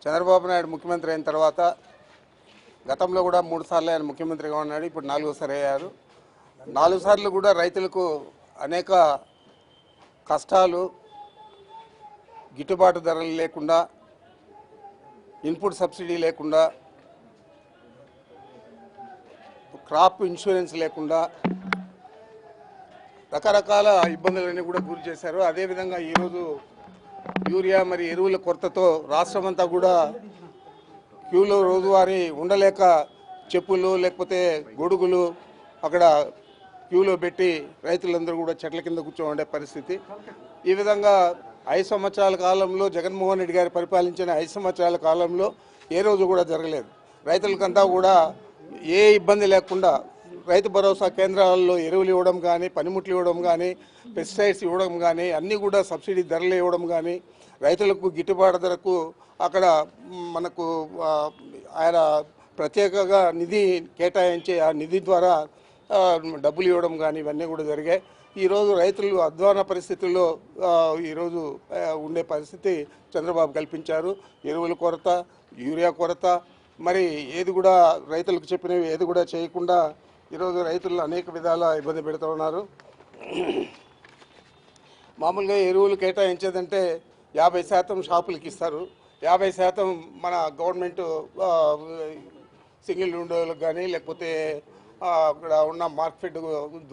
చంద్రబాబు నాయుడు ముఖ్యమంత్రి అయిన తర్వాత గతంలో కూడా 3 సార్లు ఆయన ముఖ్యమంత్రిగా ఉన్నాడు. ఇప్పుడు 4సారి అయ్యారు. 4 సార్లు కూడా రైతులకు అనేక కష్టాలు, గిట్టుబాటు ధరలు లేకుండా, ఇన్పుట్ సబ్సిడీ లేకుండా, క్రాప్ ఇన్సూరెన్స్ లేకుండా రకరకాల ఇబ్బందులన్నీ కూడా గురి చేశారు. అదేవిధంగా ఈరోజు యూరియా మరి ఎరువుల కొరతతో రాష్ట్రమంతా కూడా క్యూలో రోజువారీ ఉండలేక చెప్పులు లేకపోతే గొడుగులు అక్కడ క్యూలో పెట్టి రైతులందరూ కూడా చెట్ల కింద కూర్చోండే పరిస్థితి. ఈ విధంగా 5 సంవత్సరాల కాలంలో జగన్మోహన్ రెడ్డి గారు పరిపాలించిన 5 సంవత్సరాల కాలంలో ఏ రోజు కూడా జరగలేదు. రైతులకంతా కూడా ఏ ఇబ్బంది లేకుండా రైతు భరోసా కేంద్రాల్లో ఎరువులు ఇవ్వడం కానీ, పనిముట్లు ఇవ్వడం కానీ, పెస్టిసైడ్స్ ఇవ్వడం కానీ, అన్నీ కూడా సబ్సిడీ ధరలు ఇవ్వడం కానీ, రైతులకు గిట్టుబాటు ధరకు అక్కడ మనకు ఆయన ప్రత్యేకంగా నిధి కేటాయించి ఆ నిధి ద్వారా డబ్బులు ఇవ్వడం కానీ ఇవన్నీ కూడా జరిగాయి. ఈరోజు రైతులు అధ్వాన పరిస్థితుల్లో ఈరోజు ఉండే పరిస్థితి చంద్రబాబు కల్పించారు. ఎరువుల కొరత, యూరియా కొరత, మరి ఏది కూడా రైతులకు చెప్పినవి ఏది కూడా చేయకుండా ఈరోజు రైతులు అనేక విధాల ఇబ్బంది పెడుతూ ఉన్నారు. మామూలుగా ఎరువులు కేటాయించేదంటే 50% షాపులకి ఇస్తారు, 50% మన గవర్నమెంట్ సింగిల్ విండోలకు కానీ లేకపోతే అక్కడ ఉన్న మార్కెట్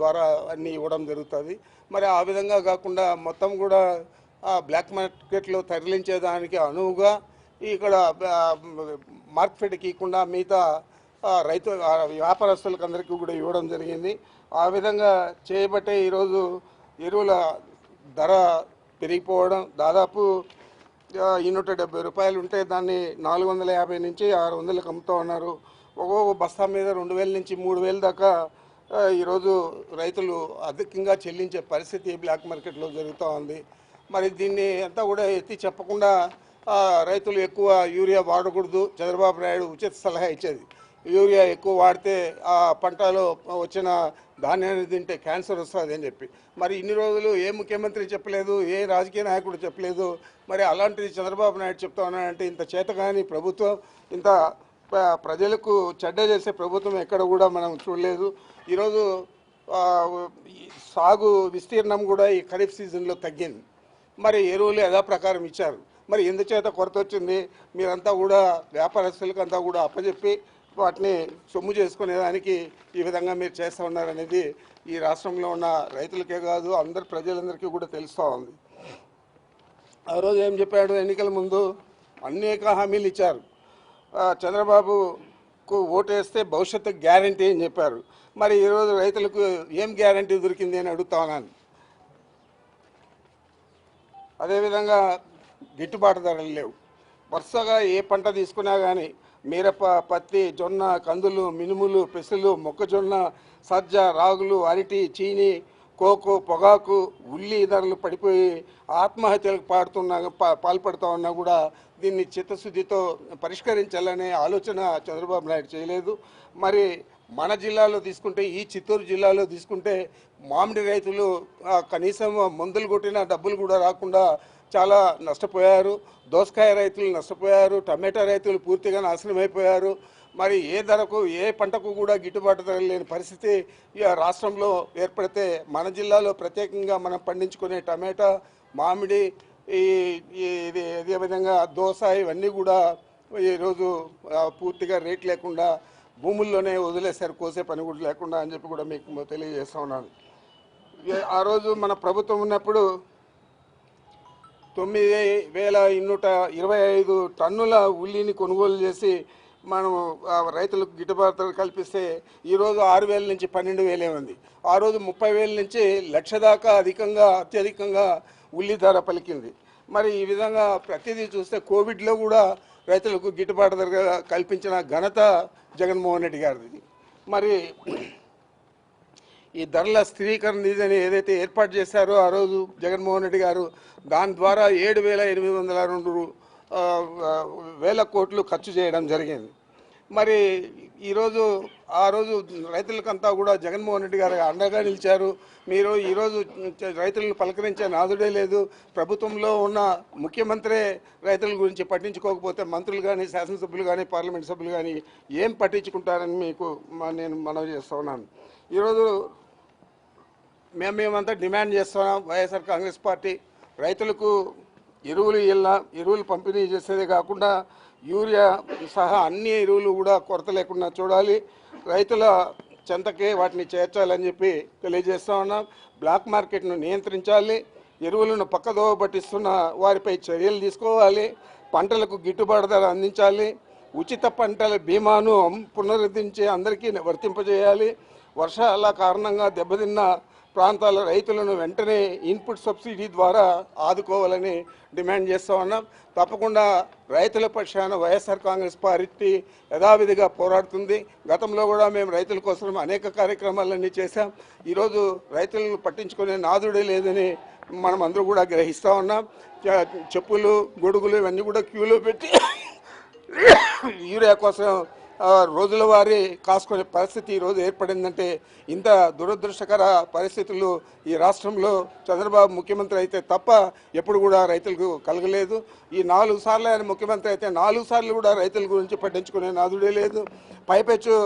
ద్వారా అన్నీ ఇవ్వడం జరుగుతుంది. మరి ఆ విధంగా కాకుండా మొత్తం కూడా బ్లాక్ మార్కెట్లో తరలించేదానికి అనువుగా ఇక్కడ మార్కెట్కి ఇవ్వకుండా మిగతా రైతు వ్యాపారస్తులకు అందరికీ కూడా ఇవ్వడం జరిగింది. ఆ విధంగా చేయబట్టే ఈరోజు ఎరువుల ధర పెరిగిపోవడం, దాదాపు 270 రూపాయలు ఉంటే దాన్ని 450 నుంచి 600లకు అమ్ముతూ ఉన్నారు. ఒక్కొక్క బస్తా మీద 2000 నుంచి 3000 దాకా ఈరోజు రైతులు అధికంగా చెల్లించే పరిస్థితి బ్లాక్ మార్కెట్లో జరుగుతూ ఉంది. మరి దీన్ని అంతా కూడా ఎత్తి చెప్పకుండా రైతులు ఎక్కువ యూరియా వాడకూడదు, చంద్రబాబు నాయుడు ఉచిత సలహా ఇచ్చేది. యూరియా ఎక్కువ వాడితే ఆ పంటలో వచ్చిన ధాన్యాన్ని తింటే క్యాన్సర్ వస్తుంది అని చెప్పి, మరి ఇన్ని రోజులు ఏ ముఖ్యమంత్రి చెప్పలేదు, ఏ రాజకీయ నాయకుడు చెప్పలేదు. మరి అలాంటిది చంద్రబాబు నాయుడు చెప్తా ఉన్నాడంటే ఇంత చేతగాని ప్రభుత్వం, ఇంత ప్రజలకు చెడ్డ చేసే ప్రభుత్వం ఎక్కడ కూడా మనం చూడలేదు. ఈరోజు సాగు విస్తీర్ణం కూడా ఈ ఖరీఫ్ సీజన్లో తగ్గింది. మరి ఎరువులు యథాప్రకారం ఇచ్చారు. మరి ఎందుచేత కొరత వచ్చింది? మీరంతా కూడా వ్యాపారస్తులకు అంతా కూడా అప్పచెప్పి వాటిని సొమ్ము చేసుకునేదానికి ఈ విధంగా మీరు చేస్తూ ఉన్నారనేది ఈ రాష్ట్రంలో ఉన్న రైతులకే కాదు అందరు ప్రజలందరికీ కూడా తెలుస్తూ ఉంది. ఆ రోజు ఏం చెప్పాడు? ఎన్నికల ముందు అనేక హామీలు ఇచ్చారు. చంద్రబాబుకు ఓటేస్తే భవిష్యత్తు గ్యారంటీ అని చెప్పారు. మరి ఈరోజు రైతులకు ఏం గ్యారంటీ దొరికింది అని అడుగుతా ఉన్నాను. అదేవిధంగా గిట్టుబాటు ధరలు లేవు. వరుసగా ఏ పంట తీసుకున్నా కానీ మిరప, పత్తి, జొన్న, కందులు, మినుములు, పెసలు, మొక్కజొన్న, సజ్జ, రాగులు, అరటి, చీని, కోకో, పొగాకు, ఉల్లి ధరలు పడిపోయి ఆత్మహత్యలకు పాల్పడుతూ ఉన్నా కూడా దీన్ని చిత్తశుద్ధితో పరిష్కరించాలనే ఆలోచన చంద్రబాబు నాయుడు చేయలేదు. మరి మన జిల్లాలో తీసుకుంటే, ఈ చిత్తూరు జిల్లాలో తీసుకుంటే మామిడి రైతులు కనీసం మందులు కొట్టిన డబ్బులు కూడా రాకుండా చాలా నష్టపోయారు. దోసకాయ రైతులు నష్టపోయారు. టమాటా రైతులు పూర్తిగా నాశనం అయిపోయారు. మరి ఏ ధరకు, ఏ పంటకు కూడా గిట్టుబాటు ధర లేని పరిస్థితి రాష్ట్రంలో ఏర్పడితే మన జిల్లాలో ప్రత్యేకంగా మనం పండించుకునే టమాటా, మామిడి, ఇదే విధంగా దోస ఇవన్నీ కూడా ఈరోజు పూర్తిగా రేట్ లేకుండా భూముల్లోనే వదిలేశారు, కోసే పని కూడా లేకుండా అని చెప్పి కూడా మీకు తెలియజేస్తూ ఉన్నాను. ఆ రోజు మన ప్రభుత్వం ఉన్నప్పుడు 9,225 టన్నుల ఉల్లిని కొనుగోలు చేసి మనం రైతులకు గిట్టుబాటు కల్పిస్తే ఈరోజు 6,000 నుంచి 12,000 ఉంది. ఆ రోజు 30,000 నుంచి 1,00,000 దాకా అత్యధికంగా ఉల్లి ధర పలికింది. మరి ఈ విధంగా ప్రతిదీ చూస్తే కోవిడ్లో కూడా రైతులకు గిట్టుబాటు ధర కల్పించిన ఘనత జగన్మోహన్ రెడ్డి గారిది. మరి ఈ ధరల స్థిరీకరణ నిధిని ఏదైతే ఏర్పాటు చేశారో ఆ రోజు జగన్మోహన్ రెడ్డి గారు, దాని ద్వారా 7,802 వేల కోట్లు ఖర్చు చేయడం జరిగింది. మరి ఈరోజు ఆ రోజు రైతులకంతా కూడా జగన్మోహన్ రెడ్డి గారు అండగా నిలిచారు. మీరు ఈరోజు రైతులను పలకరించే నాదుడే లేదు. ప్రభుత్వంలో ఉన్న ముఖ్యమంత్రే రైతుల గురించి పట్టించుకోకపోతే మంత్రులు కానీ, శాసనసభ్యులు కానీ, పార్లమెంట్ సభ్యులు కానీ ఏం పట్టించుకుంటారని మీకు నేను మనవి చేస్తూ ఉన్నాను. ఈరోజు మేమంతా డిమాండ్ చేస్తున్నాం. వైఎస్ఆర్ కాంగ్రెస్ పార్టీ రైతులకు ఎరువులు పంపిణీ చేసేదే కాకుండా యూరియా సహా అన్ని ఎరువులు కూడా కొరత లేకుండా చూడాలి. రైతుల చెంతకే వాటిని చేర్చాలని చెప్పి తెలియజేస్తా ఉన్నాం. బ్లాక్ మార్కెట్ను నియంత్రించాలి. ఎరువులను పక్కదోవ పట్టిస్తున్న వారిపై చర్యలు తీసుకోవాలి. పంటలకు గిట్టుబాటు ధర అందించాలి. ఉచిత పంటల బీమాను పునరుద్ధరించి అందరికీ వర్తింపజేయాలి. వర్షాల కారణంగా దెబ్బతిన్న ప్రాంతాల రైతులను వెంటనే ఇన్పుట్ సబ్సిడీ ద్వారా ఆదుకోవాలని డిమాండ్ చేస్తూ ఉన్నాం. తప్పకుండా రైతుల పక్షాన వైఎస్ఆర్ కాంగ్రెస్ పార్టీ యథావిధిగా పోరాడుతుంది. గతంలో కూడా మేము రైతుల కోసం అనేక కార్యక్రమాలన్నీ చేశాం. ఈరోజు రైతులను పట్టించుకునే నాదుడే లేదని మనం అందరూ కూడా గ్రహిస్తూ ఉన్నాం. చెప్పులు, గొడుగులు ఇవన్నీ కూడా క్యూలో పెట్టి యూరియా కోసం రోజుల వారీ కాసుకునే పరిస్థితి ఈరోజు ఏర్పడిందంటే ఇంత దురదృష్టకర పరిస్థితులు ఈ రాష్ట్రంలో చంద్రబాబు ముఖ్యమంత్రి అయితే తప్ప ఎప్పుడు కూడా రైతులకు కలగలేదు. ఈ 4 సార్లు ఆయన ముఖ్యమంత్రి అయితే 4 సార్లు కూడా రైతుల గురించి పట్టించుకునే నాదుడే లేదు. పైపెచ్చు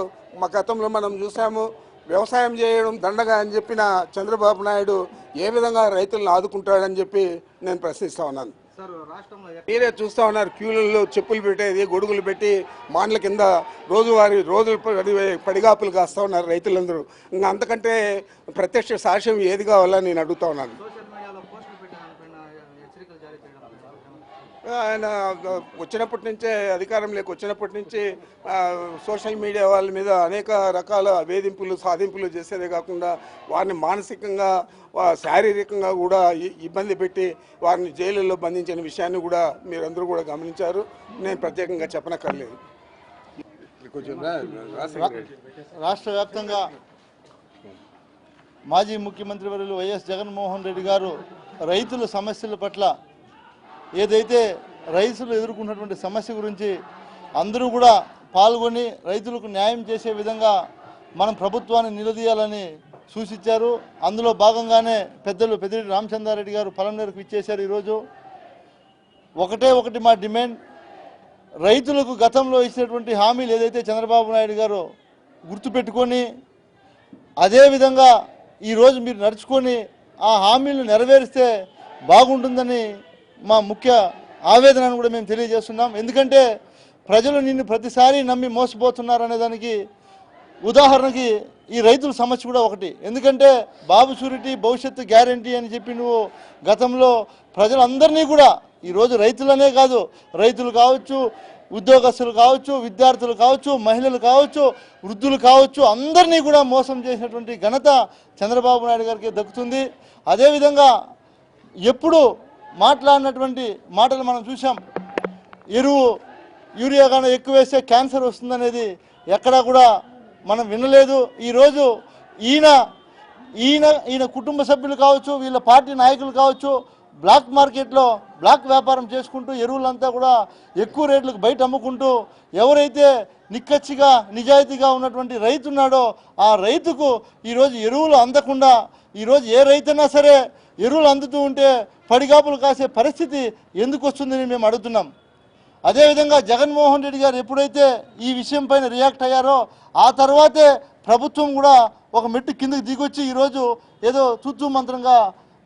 మా గతంలో మనం చూసాము, వ్యవసాయం చేయడం దండగా అని చెప్పిన చంద్రబాబు నాయుడు ఏ విధంగా రైతులను ఆదుకుంటాడని చెప్పి నేను ప్రశ్నిస్తా ఉన్నాను. మీరే చూస్తూ ఉన్నారు, క్యూలలో చెప్పులు పెట్టేది, గొడుగులు పెట్టి మాండ్ల కింద రోజులు పడిగాపులు కాస్తూ ఉన్నారు రైతులందరూ. ఇంకా అంతకంటే ప్రత్యక్ష సాక్ష్యం ఏది కావాలని నేను అడుగుతా ఉన్నాను. ఆయన వచ్చినప్పటి నుంచే అధికారంలోకి వచ్చినప్పటి నుంచి సోషల్ మీడియా వాళ్ళ మీద అనేక రకాల వేధింపులు, సాధింపులు చేసేదే కాకుండా వారిని మానసికంగా, శారీరకంగా కూడా ఇబ్బంది పెట్టి వారిని జైలులో బంధించిన విషయాన్ని కూడా మీరందరూ కూడా గమనించారు. నేను ప్రత్యేకంగా చెప్పనక్కర్లేదు. రాష్ట్ర వ్యాప్తంగా మాజీ ముఖ్యమంత్రి వర్యులు వైఎస్ జగన్మోహన్ రెడ్డి గారు రైతుల సమస్యల పట్ల, ఏదైతే రైతులు ఎదుర్కొన్నటువంటి సమస్య గురించి అందరూ కూడా పాల్గొని రైతులకు న్యాయం చేసే విధంగా మనం ప్రభుత్వాన్ని నిలదీయాలని సూచించారు. అందులో భాగంగానే పెద్దలు పెద్దిరెడ్డి రామచంద్రారెడ్డి గారు పలమనేరుకు ఇచ్చేశారు. ఈరోజు ఒకటి మా డిమాండ్, రైతులకు గతంలో ఇచ్చినటువంటి హామీలు ఏదైతే చంద్రబాబు నాయుడు గారు గుర్తుపెట్టుకొని అదేవిధంగా ఈరోజు మీరు నడుచుకొని ఆ హామీలను నెరవేరిస్తే బాగుంటుందని మా ముఖ్య ఆవేదనను కూడా మేము తెలియజేస్తున్నాం. ఎందుకంటే ప్రజలు నిన్ను ప్రతిసారి నమ్మి మోసపోతున్నారు అనే దానికి ఉదాహరణకి ఈ రైతుల సమస్య కూడా ఒకటి. ఎందుకంటే బాబు షూరిటీ భవిష్యత్తు గ్యారంటీ అని చెప్పి నువ్వు గతంలో ప్రజలందరినీ కూడా, ఈరోజు రైతులనే కాదు, రైతులు కావచ్చు, ఉద్యోగస్తులు కావచ్చు, విద్యార్థులు కావచ్చు, మహిళలు కావచ్చు, వృద్ధులు కావచ్చు, అందరినీ కూడా మోసం చేసినటువంటి ఘనత చంద్రబాబు నాయుడు గారికి దక్కుతుంది. అదేవిధంగా ఎప్పుడు మాట్లాడినటువంటి మాటలు మనం చూసాం. యూరియా కానీ ఎక్కువ వేస్తే క్యాన్సర్ వస్తుందనేది ఎక్కడా కూడా మనం వినలేదు. ఈరోజు ఈయన కుటుంబ సభ్యులు కావచ్చు, వీళ్ళ పార్టీ నాయకులు కావచ్చు, బ్లాక్ మార్కెట్లో బ్లాక్ వ్యాపారం చేసుకుంటూ ఎరువులంతా కూడా ఎక్కువ రేట్లకు బయట అమ్ముకుంటూ ఎవరైతే నిక్కచ్చిగా నిజాయితీగా ఉన్నటువంటి రైతు ఉన్నాడో ఆ రైతుకు ఈరోజు ఎరువులు అందకుండా, ఈరోజు ఏ రైతైనా సరే ఎరువులు అందుతూ ఉంటే పడిగాపులు కాసే పరిస్థితి ఎందుకు వస్తుందని మేము అడుగుతున్నాం. అదేవిధంగా జగన్మోహన్ రెడ్డి గారు ఎప్పుడైతే ఈ విషయం పైన రియాక్ట్ అయ్యారో ఆ తర్వాతే ప్రభుత్వం కూడా ఒక మెట్టు కిందకి దిగొచ్చి ఈరోజు ఏదో తూతూ మంత్రంగా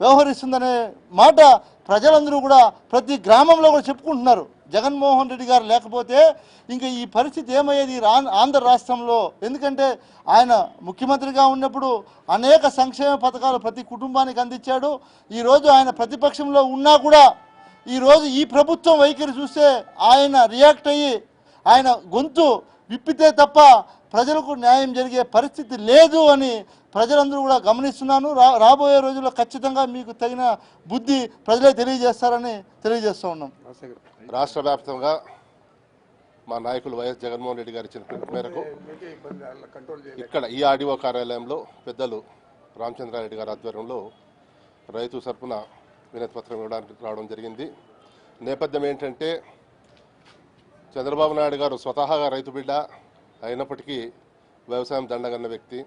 వ్యవహరిస్తుందనే మాట ప్రజలందరూ కూడా ప్రతి గ్రామంలో కూడా చెప్పుకుంటున్నారు. జగన్మోహన్ రెడ్డి గారు లేకపోతే ఇంకా ఈ పరిస్థితి ఏమయ్యేది ఆంధ్ర రాష్ట్రంలో? ఎందుకంటే ఆయన ముఖ్యమంత్రిగా ఉన్నప్పుడు అనేక సంక్షేమ పథకాలు ప్రతి కుటుంబానికి అందించాడు. ఈరోజు ఆయన ప్రతిపక్షంలో ఉన్నా కూడా ఈరోజు ఈ ప్రభుత్వం వైఖరి చూస్తే ఆయన రియాక్ట్ అయ్యి ఆయన గొంతు విప్పితే తప్ప ప్రజలకు న్యాయం జరిగే పరిస్థితి లేదు అని ప్రజలందరూ కూడా గమనిస్తున్నాను. రాబోయే రోజుల్లో ఖచ్చితంగా మీకు తగిన బుద్ధి ప్రజలే తెలియజేస్తారని తెలియజేస్తూ ఉన్నాం. రాష్ట్ర వ్యాప్తంగా మా నాయకులు వైఎస్ జగన్మోహన్ రెడ్డి గారు ఇచ్చిన పిలుపు మేరకు ఇక్కడ ఈ ఆర్డీఓ కార్యాలయంలో పెద్దలు రామచంద్రారెడ్డి గారి ఆధ్వర్యంలో రైతు తరపున వినతి పత్రం ఇవ్వడానికి రావడం జరిగింది. నేపథ్యం ఏంటంటే చంద్రబాబు నాయుడు గారు స్వతహాగా రైతు బిడ్డ, అయినప్పటికీ వ్యవసాయం దండగన్న వ్యక్తి.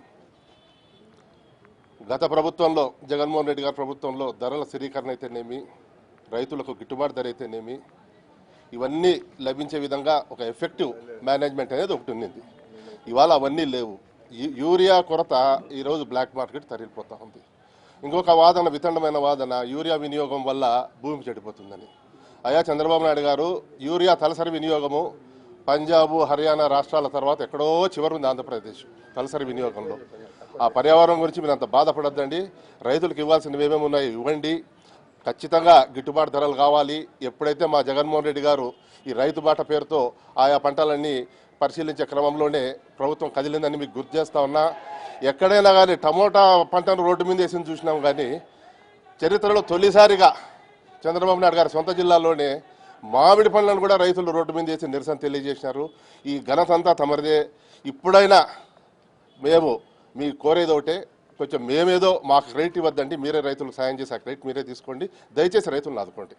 గత ప్రభుత్వంలో జగన్మోహన్ రెడ్డి గారి ప్రభుత్వంలో ధరల స్థిరీకరణ అయితేనేమి, రైతులకు గిట్టుబాటు ధర అయితేనేమి, ఇవన్నీ లభించే విధంగా ఒక ఎఫెక్టివ్ మేనేజ్మెంట్ అనేది ఒకటి ఉన్నింది. ఇవాళ అవన్నీ లేవు. యూరియా కొరత ఈరోజు బ్లాక్ మార్కెట్ తరిగిపోతూ ఉంది. ఇంకొక వాదన, వితండమైన వాదన, యూరియా వినియోగం వల్ల భూమి చెడిపోతుందని. అయ్యా చంద్రబాబు నాయుడు గారు, యూరియా తలసరి వినియోగము పంజాబ్, హర్యానా రాష్ట్రాల తర్వాత ఎక్కడో చివరి ఉంది ఆంధ్రప్రదేశ్ తలసరి వినియోగంలో. ఆ పర్యావరణం గురించి మీరు అంత బాధపడద్దండి. రైతులకు ఇవ్వాల్సినవి ఏమేమి ఉన్నాయి ఇవ్వండి. ఖచ్చితంగా గిట్టుబాటు ధరలు కావాలి. ఎప్పుడైతే మా జగన్మోహన్ రెడ్డి గారు ఈ రైతు బాట పేరుతో ఆయా పంటలన్నీ పరిశీలించే క్రమంలోనే ప్రభుత్వం కదిలిందని మీకు గుర్తు చేస్తా ఉన్నా. ఎక్కడైనా కానీ టమోటా పంటను రోడ్డు మీద వేసి చూసినాం, కానీ చరిత్రలో తొలిసారిగా చంద్రబాబు నాయుడు గారి సొంత జిల్లాలోనే మామిడి పండ్లను కూడా రైతులు రోడ్డు మీద వేసి నిరసన తెలియజేసినారు. ఈ ఘనత అంతా తమరిదే. ఇప్పుడైనా మేము మీ కోరేది ఒకటే, కొంచెం మేమేదో మాకు క్రెడిట్ ఇవ్వద్దండి, మీరే రైతులకు సాయం చేసి ఆ క్రెడిట్ మీరే తీసుకోండి. దయచేసి రైతులను ఆదుకోండి.